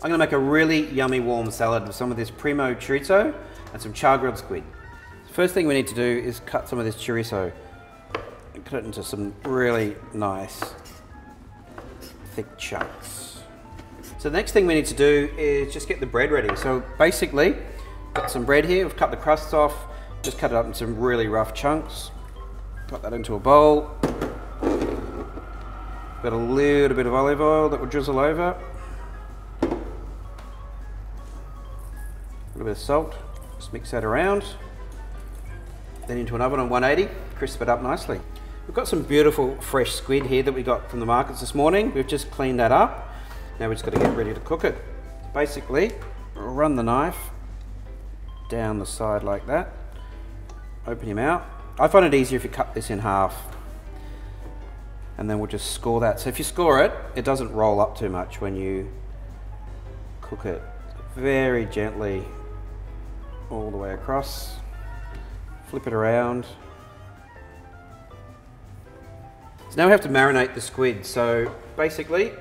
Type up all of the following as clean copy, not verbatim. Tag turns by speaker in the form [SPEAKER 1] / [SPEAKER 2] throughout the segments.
[SPEAKER 1] I'm gonna make a really yummy warm salad with some of this primo chorizo and some char-grilled squid. First thing we need to do is cut some of this chorizo and cut it into some really nice thick chunks. So the next thing we need to do is just get the bread ready. So basically, got some bread here, we've cut the crusts off, just cut it up in some really rough chunks. Put that into a bowl. Got a little bit of olive oil that we'll drizzle over. A little bit of salt, just mix that around. Then into an oven on 180, crisp it up nicely. We've got some beautiful fresh squid here that we got from the markets this morning. We've just cleaned that up. Now we've just got to get ready to cook it. Basically, we'll run the knife down the side like that. Open him out. I find it easier if you cut this in half. And then we'll just score that. So if you score it, it doesn't roll up too much when you cook it. Very gently all the way across. Flip it around. So now we have to marinate the squid. So basically,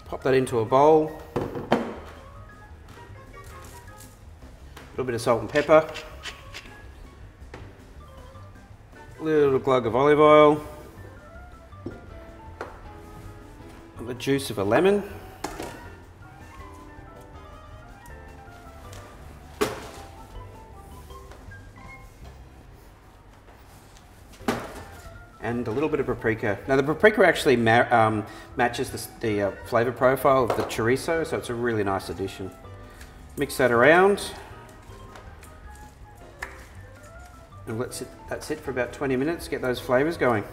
[SPEAKER 1] pop that into a bowl. A little bit of salt and pepper. A little glug of olive oil. And the juice of a lemon. And a little bit of paprika. Now the paprika actually matches the flavour profile of the chorizo, so it's a really nice addition. Mix that around. And that's it for about 20 minutes, get those flavours going.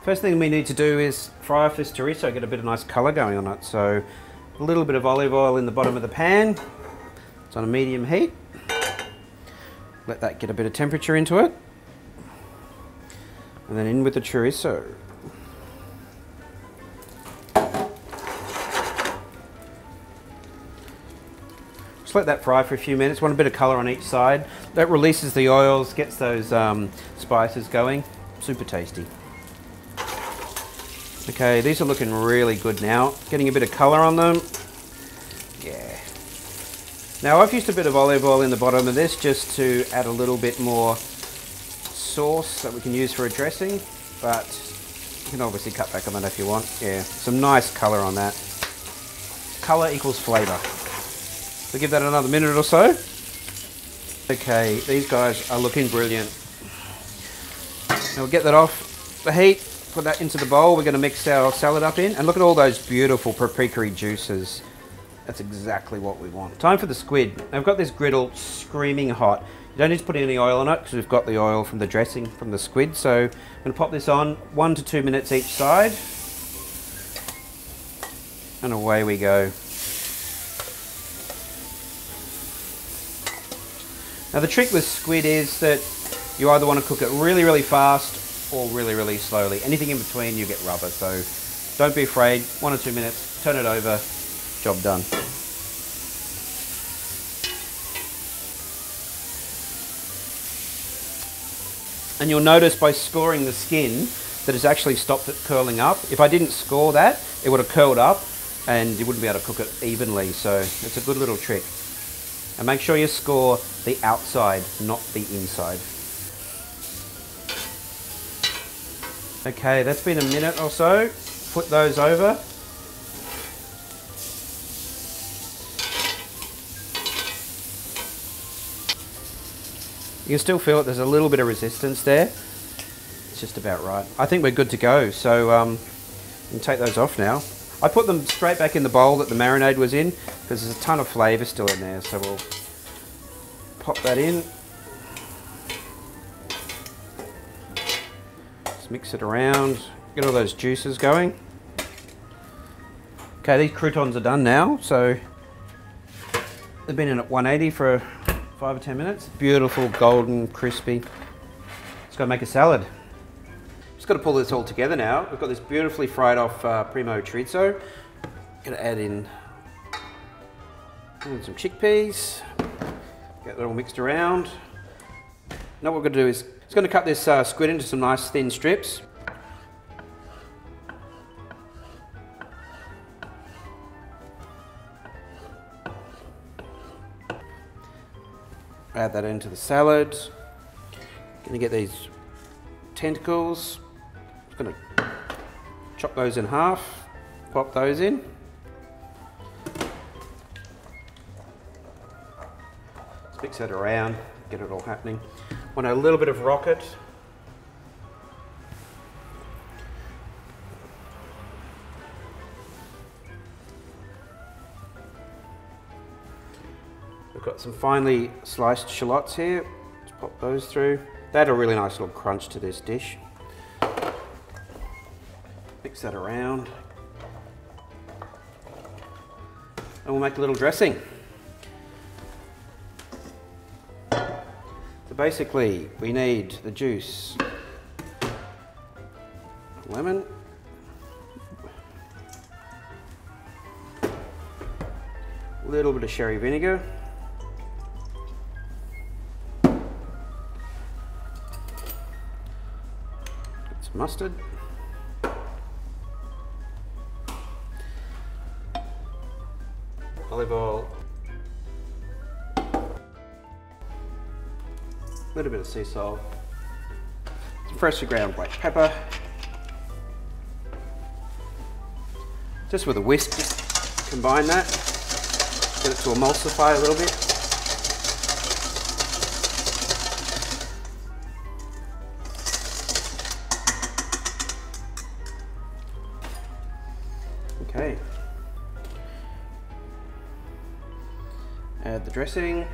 [SPEAKER 1] First thing we need to do is fry off this chorizo, get a bit of nice colour going on it. So a little bit of olive oil in the bottom of the pan. It's on a medium heat. Let that get a bit of temperature into it. And then in with the chorizo. Just let that fry for a few minutes. Want a bit of colour on each side. That releases the oils, gets those spices going. Super tasty. Okay, these are looking really good now. Getting a bit of colour on them. Yeah. Now I've used a bit of olive oil in the bottom of this just to add a little bit more sauce that we can use for a dressing, but you can obviously cut back on that if you want. Yeah, some nice colour on that. Colour equals flavour. So give that another minute or so. Okay, these guys are looking brilliant. Now we'll get that off the heat, put that into the bowl. We're going to mix our salad up in, and look at all those beautiful paprika juices. That's exactly what we want. Time for the squid. Now I've got this griddle screaming hot. You don't need to put any oil on it because we've got the oil from the dressing from the squid. So I'm going to pop this on 1 to 2 minutes each side. And away we go. Now the trick with squid is that you either want to cook it really, really fast or really, really slowly. Anything in between you get rubber. So don't be afraid. 1 or 2 minutes, turn it over, job done. And you'll notice by scoring the skin that it's actually stopped it curling up. If I didn't score that, it would have curled up and you wouldn't be able to cook it evenly. So it's a good little trick. And make sure you score the outside, not the inside. Okay, that's been a minute or so. Put those over. You can still feel it, there's a little bit of resistance there. It's just about right. I think we're good to go, so you can take those off now. I put them straight back in the bowl that the marinade was in because there's a ton of flavour still in there, so we'll pop that in. Just mix it around, get all those juices going. Okay, these croutons are done now, so they've been in at 180 for 5 or 10 minutes. Beautiful, golden, crispy. Let's go make a salad. Just got to pull this all together now. We've got this beautifully fried off primo chorizo. Gonna add in some chickpeas. Get that all mixed around. Now what we're gonna do is, it's gonna cut this squid into some nice thin strips. Add that into the salad. Gonna get these tentacles. Just gonna chop those in half, pop those in. Let's mix that around, get it all happening. Want a little bit of rocket. We've got some finely sliced shallots here. Let's pop those through. They add a really nice little crunch to this dish. Mix that around. And we'll make a little dressing. So basically, we need the juice, lemon, a little bit of sherry vinegar, some mustard, olive oil, a little bit of sea salt, some freshly ground black pepper. Just with a whisk, just combine that, get it to emulsify a little bit. Okay. Add the dressing.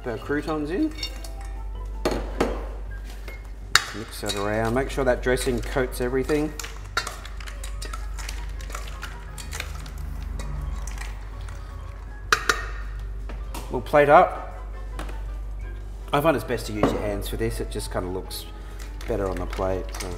[SPEAKER 1] Put our croutons in. Mix that around. Make sure that dressing coats everything. We'll plate up. I find it's best to use your hands for this. It just kind of looks better on the plate. So.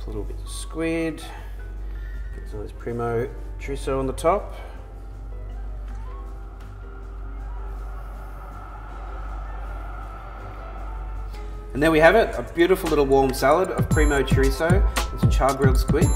[SPEAKER 1] Little bits of squid, get some of this primo chorizo on the top. And there we have it, a beautiful little warm salad of primo chorizo and some char grilled squid.